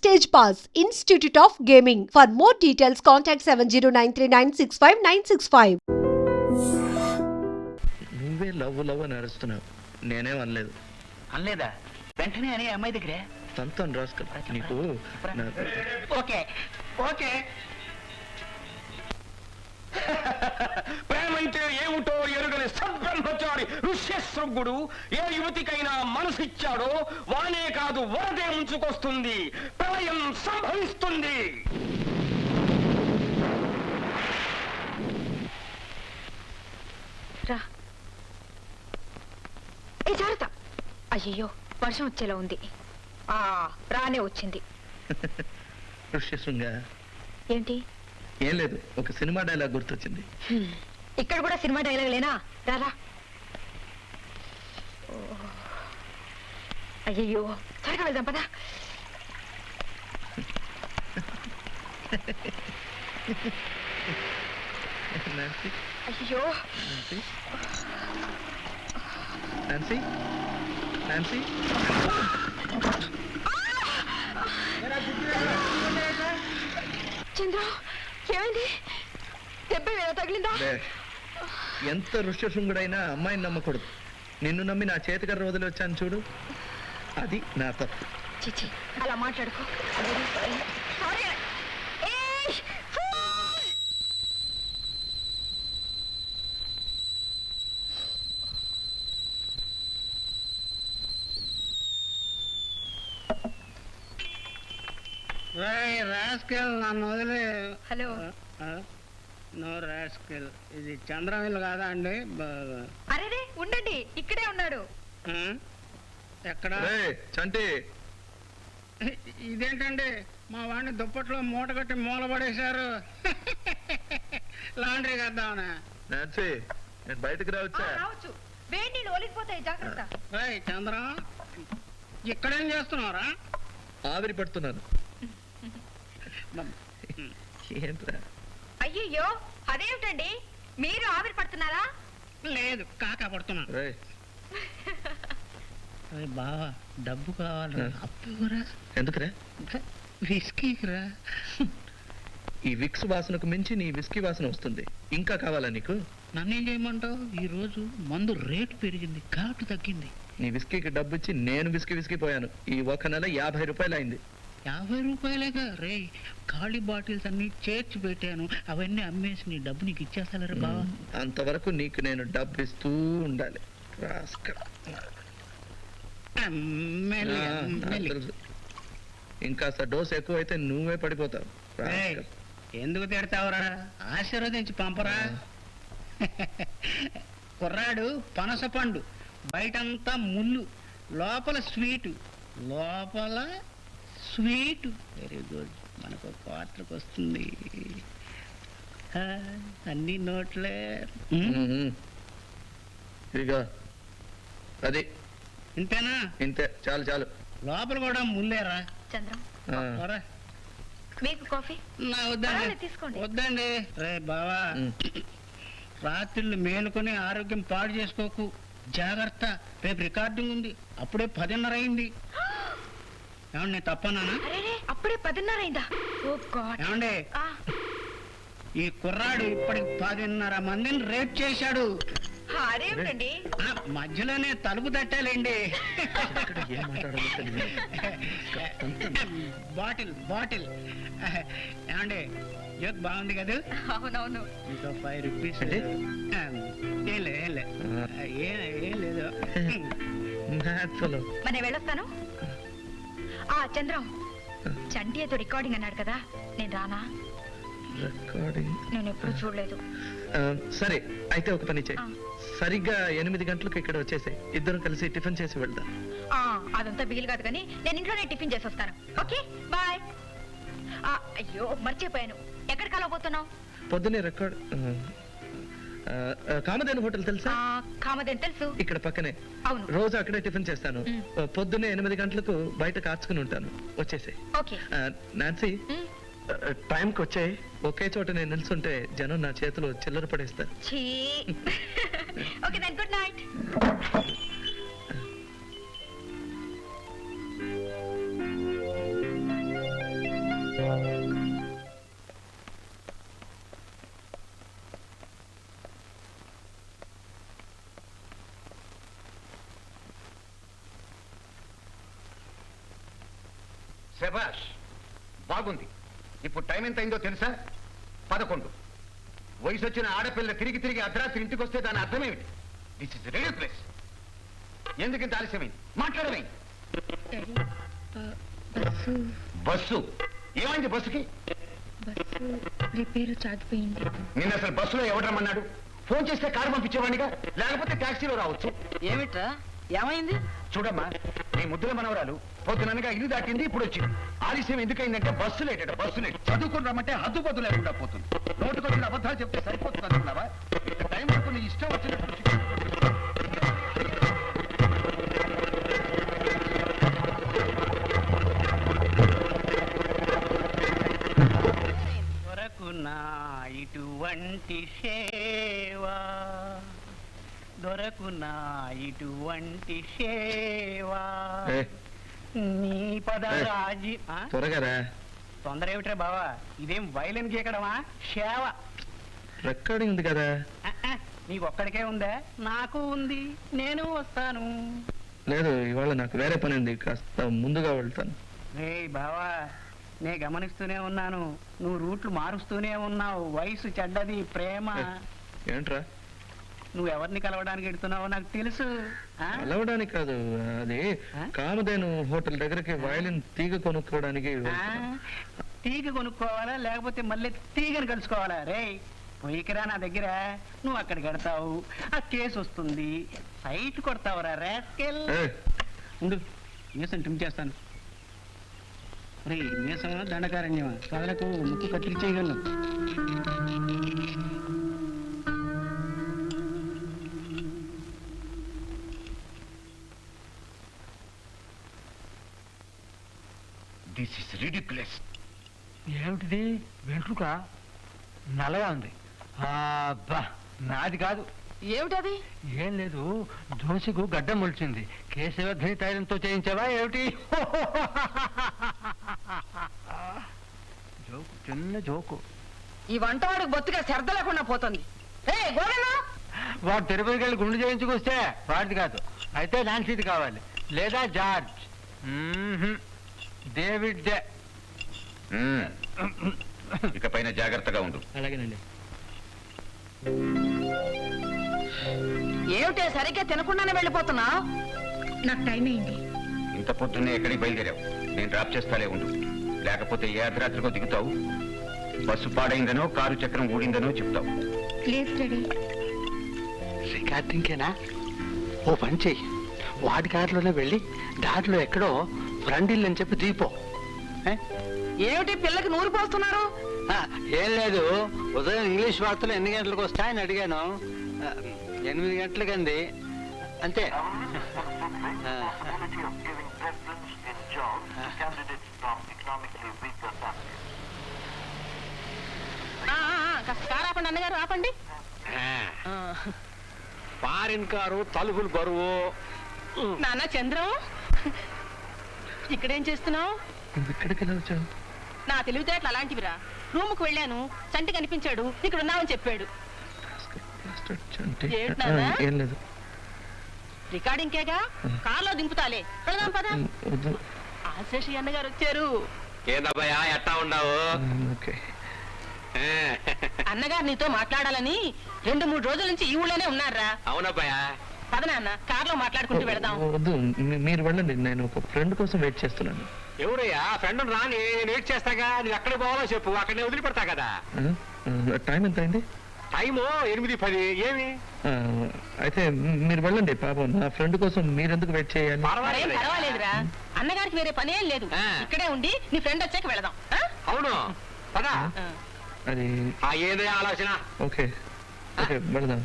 Stage Pass, Institute of Gaming. For more details, contact 70939659659. నువ్వే love love అని అరుస్తున్నావు, నేనేం అనలేదు. అనలేదా? వెంటనే అనే అమ్మాయి దగ్గరే తంతు రాసుకో నీకు. Okay okay. ప్రేమంటే ఏమిటో ఎరుగని సద్బ్రహ్మచారి ఋష్యశృంగుడు ఏ యువతికైనా మనసిచ్చాడో వానే కాదు వరదే ఉంచుకొస్తుంది, ప్రళయం సంభవిస్తుంది. జాగ్రత్త. అయ్యో వర్షం వచ్చేలా ఉంది. రానే వచ్చింది. ఋష్యశృంగ ఏంటి? ఏం లేదు, ఒక సినిమా డైలాగ్ గుర్తొచ్చింది. ఇక్కడ కూడా సినిమా డైలాగ్ లేనా? రారా. అయ్యో త్వరగా వెళ్దాం పదా. అయ్యో నాన్సీ, నాన్సీ, చంద్ర ఏమైంది? దెబ్బ వేళ తగిలిందా? ఎంత ఋష్యశృంగుడైనా అమ్మాయిని నమ్మకూడదు. నిన్ను నమ్మి నా చేతికర్ర వదిలి వచ్చాను చూడు, అది నా తప్పు. చిచి అలా మాట్లాడుకో. నన్ను వదిలే. హలో. నో రాస్కెల్, ఇది చంద్రమిల్లు కాదా అండి? అరే ఉండండి, ఇక్కడే ఉన్నాడు. ఎక్కడ? చంటి, ఇదేంటండి మా వాడిని దుప్పట్లో మూట కట్టి మూలపడేశారు. లాండ్రీ కద్దామనా? నాన్సీ, నేను బయటకు రావచ్చా? రావచ్చు. వేడి నీళ్ళు ఒలిగిపోతాయి, జాగ్రత్త. చంద్ర, ఇక్కడేం చేస్తున్నారా? ఆవిరి పడుతున్నాను. ఏంట్రా? అయ్యయ్యో అదేమిటండి, మీరు ఆవిరి పడుతున్నారా? లేదు, కాకా పడుతున్నాను. బావా డబ్బు కావాలి, అప్పురా. ఎందుకురా? విస్కీరా. ఈ విక్స్ వాసనకు మించి నీ విస్కీ వాసన వస్తుంది. ఇంకా కావాలా నీకు? నన్నేం చేయమంటావు? ఈ రోజు మందు రేటు పెరిగింది, ఘాటు తగ్గింది. నీ విస్కీకి డబ్బు ఇచ్చి నేను విస్కీ పోయాను. ఈ ఒక నెల 50 రూపాయలు అయింది. 50 రూపాయలేగా రే. ఖాళీ బాటిల్స్ అన్ని చేర్చి పెట్టాను, అవన్నీ అమ్మేసి నీ డబ్బు నీకు ఇచ్చేస్తారా బావా? అంతవరకు నీకు నేను డబ్బు ఇస్తూ ఉండాలి. ఇంకా డోస్ ఎక్కువ అయితే నువ్వే పడిపోతావు. ఎందుకు తిడతావురా? ఆశీర్వదించి పంపరా. కుర్రాడు పనస పండు, బయటంతా ముళ్ళు, లోపల స్వీటు. లోపల స్వీటు. వెరీ గుడ్, మనకు క్వార్టర్కి వస్తుంది. అన్ని నోట్లే. ఇదిగో అది. ఇంతేనా? ఇంతే, చాలు చాలు. లోపల కూడా ముల్లేరా? చంద్రం మీకు కాఫీ? తీసుకోండి. వద్దండి. రే బావా, రాత్రిళ్ళు మేలుకొని ఆరోగ్యం పాడు చేసుకోకు, జాగ్రత్త. రేపు రికార్డింగ్ ఉంది, అప్పుడే 10:30 అయింది. ఏమండి, నేను తప్పన్నానా? అప్పుడే 10:30 అయిందా? ఏమండి, ఈ కుర్రాడు ఇప్పటికి 10:30 మందిని రేప్ చేశాడు. అదేమిటండి? మధ్యలోనే తలుపు తట్టాలండి. Bottle bottle. ఏమండి, జోక్ బాగుంది కదా? అవునవును. ఇంకా 5 రూపీస్. ఏం లేదు. మరి వెళ్ళొస్తాను. చంద్రం, చంటి ఏదో రికార్డింగ్ అన్నాడు కదా, నేను రానా? రికార్డింగ్ నేను ఎప్పుడు చూడలేదు. సరే అయితే ఒక పని చేయి, సరిగ్గా 8 గంటలకు ఇక్కడ వచ్చేసాయి. ఇద్దరం కలిసి టిఫిన్ చేసి వెళ్దాం. అదంతా వీలు కాదు, కానీ నేను ఇంట్లోనే టిఫిన్ చేసి వస్తాను. Okay bye. అయ్యో మర్చిపోయాను, ఎక్కడ కలవబోతున్నావు? పొద్దునే రికార్డ్. కామధేను హోటల్ తెలుసా? కామధేను తెలుసు, ఇక్కడ పక్కనే. అవును, రోజు అక్కడే టిఫిన్ చేస్తాను. పొద్దున్నే 8 గంటలకు బయట కార్చుకుని ఉంటాను. వచ్చేసాయి. ఓకే. నాన్సీ, టైంకి వచ్చాయి. ఒకే చోట నేను నిల్చుంటే జనం నా చేతిలో చిల్లర పడేస్తారు. Okay then, good night. శభాష్, బాగుంది. ఇప్పుడు టైం ఎంత అయిందో తెలుసా? 11. వయసు వచ్చిన ఆడపిల్ల తిరిగి తిరిగి అర్ధరాత్రి ఇంటికి వస్తే దాని అర్థం ఏమిటి? This is radio place. ఎందుకు ఇంత ఆలస్యమైంది? మాట్లాడమే. బస్సు ఏమైంది? బస్సుకి రిపేరు చాటిపోయింది. నిన్న అసలు బస్సులో ఎవరు రమ్మన్నాడు? ఫోన్ చేస్తే కారు పంపించేవాడిగా, లేకపోతే టాక్సీలో రావచ్చు. ఏమిట్రా ఏమైంది? చూడమ్మా, నీ ముద్దుల మనవరాలు పొద్దుననగా ఇల్లు దాటింది, ఇప్పుడు వచ్చింది. ఆలస్యం ఎందుకైందంటే బస్సు లేట. Bus late. చదువుకుని రమ్మంటే హద్దుపద్దు లేకుండా పోతుంది. నోటుకొచ్చిన అబద్ధాలు చెప్తే సరిపోతుంది అనుకున్నావా? టైం వరకు నీ ఇష్టం వచ్చినట్టు. దొరకునా ఇటువంటి సేవా, దొరకునా ఇటువంటి సేవా, నీ పదరాజి. త్వరగా రా. తొందర ఏమిట్రా బావా? ఇదేం వైలెన్ గీకడమా? సేవ. రికార్డింగ్ ఉంది కదా. నీకు ఒక్కడికే ఉందా? నాకు ఉంది, నేను వస్తాను. లేదు, ఇవాళ నాకు వేరే పని ఉంది, కాస్త ముందుగా వెళ్తాను. రే బావా, నే గమనిస్తూనే ఉన్నాను, నువ్వు రూట్లు మారుస్తూనే ఉన్నావు. వయసు చెడ్డది, ప్రేమ. ఏంట్రా? నువ్వు ఎవరిని కలవడానికి వెళ్తున్నావో నాకు తెలుసు. కలవడానికి కాదు, అది కామధేను హోటల్ దగ్గరికి వయలిన్ తీగ కొనుక్కోవడానికి. తీగ కొనుక్కోవాలా లేకపోతే మళ్ళీ తీగని కలుసుకోవాలా? రే పోయికిరా నా దగ్గర. నువ్వు అక్కడికి వెడతావు, ఆ కేసు వస్తుంది, సైట్ కొడతావురా రాస్కెల్. ఉండు, మీసం ట్రిమ్ చేస్తాను. రే మీసమా దండకారణ్యమా? కదలకు ముక్కు కత్తిరించేయగలను. This is ridiculous. ఏమిటిది? వెంట్రుక నల్లగా ఉంది. అబ్బా, నాది కాదు. ఏమిటది? ఏం లేదు, దోశకు గడ్డం మొలిచింది. కేశవర్ధని తైలంతో చేయించావా ఏమిటి? జోకు, చిన్న జోకు. ఈ వంటవాడికి బొత్తుగా శ్రద్ధ లేకుండా పోతుంది. వాడు తిరుపతికి వెళ్ళి గుండు చేయించుకొస్తే వాడిది కాదు. అయితే నాన్సీది కావాలి, లేదా జార్జ్. David day. ఇక పైన జాగ్రత్తగా ఉండు. అలాగేనండి. ఏమిటే సరిగ్గా తినకుండానే వెళ్ళిపోతున్నా? నాకు టైం అయింది. ఇంత పొద్దున్నే ఎక్కడికి బయలుదేరావు? నేను డ్రాప్ చేస్తాలే ఉండు, లేకపోతే ఏ అర్ధరాత్రికో దిగుతావు. బస్సు పాడైందనో కారు చక్రం ఊడిందనో చెప్తావు. Please daddy. రికార్డింగ్కేనా? ఓ పని చెయ్యి, వాడి కారులోనే వెళ్ళి దారిలో ఎక్కడో ఫ్రెండ్ ఇల్లు అని చెప్పి దిగిపో. ఏమిటి పిల్లకి నూరు పోస్తున్నారు? ఏం లేదు, ఉదయం ఇంగ్లీష్ వార్తలు ఎన్ని గంటలకు వస్తాయని అడిగాను. 8 గంటలకంది, అంతే. కారు ఆపండి అన్నగారు, ఆపండి. ఫారిన్ కారు, తలుపులు బరువు. నాన్న చంద్రం, ఇక్కడేం చేస్తున్నావు? ఇక్కడికి ఎలా వచ్చావు? నా తెలివితేటలు అలాంటివిరా. రూముకు వెళ్ళాను, చంటి కనిపించాడు, ఇక్కడ ఉన్నామని చెప్పాడు. ఏంటి నాన్న? ఏం లేదు. రికార్డింగ్కేగా, కార్లో దింపుతాలే. వెళదాం పద. ఆశేషి అన్నగారు వచ్చారు. ఏందబ్బాయా, ఎట్టా ఉండవు? ఓకే. అన్నగారు నీతో మాట్లాడాలని 2-3 రోజుల నుంచి ఈ ఊళ్ళోనే ఉన్నారా? అవునబ్బాయా. పద నాన్న, కార్లో మాట్లాడుకుంటూ వెళదాం. వద్దు, మీరు వెళ్ళండి, నేను ఒక ఫ్రెండ్ కోసం వెయిట్ చేస్తున్నాను. ఎవరయ్యా? ఫ్రెండ్ రాని, నేను వెయిట్ చేస్తాగా. నువ్వు ఎక్కడ పోవాలో చెప్పు, అక్కడ నేను వదిలిపెడతా కదా. టైం ఎంత అయింది? టైము 8:10. ఏమి? అయితే మీరు వెళ్ళండి. పాపం నా ఫ్రెండ్ కోసం మీరెందుకు వెయిట్ చేయాలి? మరేం పర్వాలేదురా, అన్నగారికి వేరే పనేం లేదు. ఇక్కడే ఉండి నీ ఫ్రెండ్ వచ్చాక వెళదాం. అవును, పదా. అది ఏదే ఆలోచన. ఓకే, ఓకే, వెళదాం.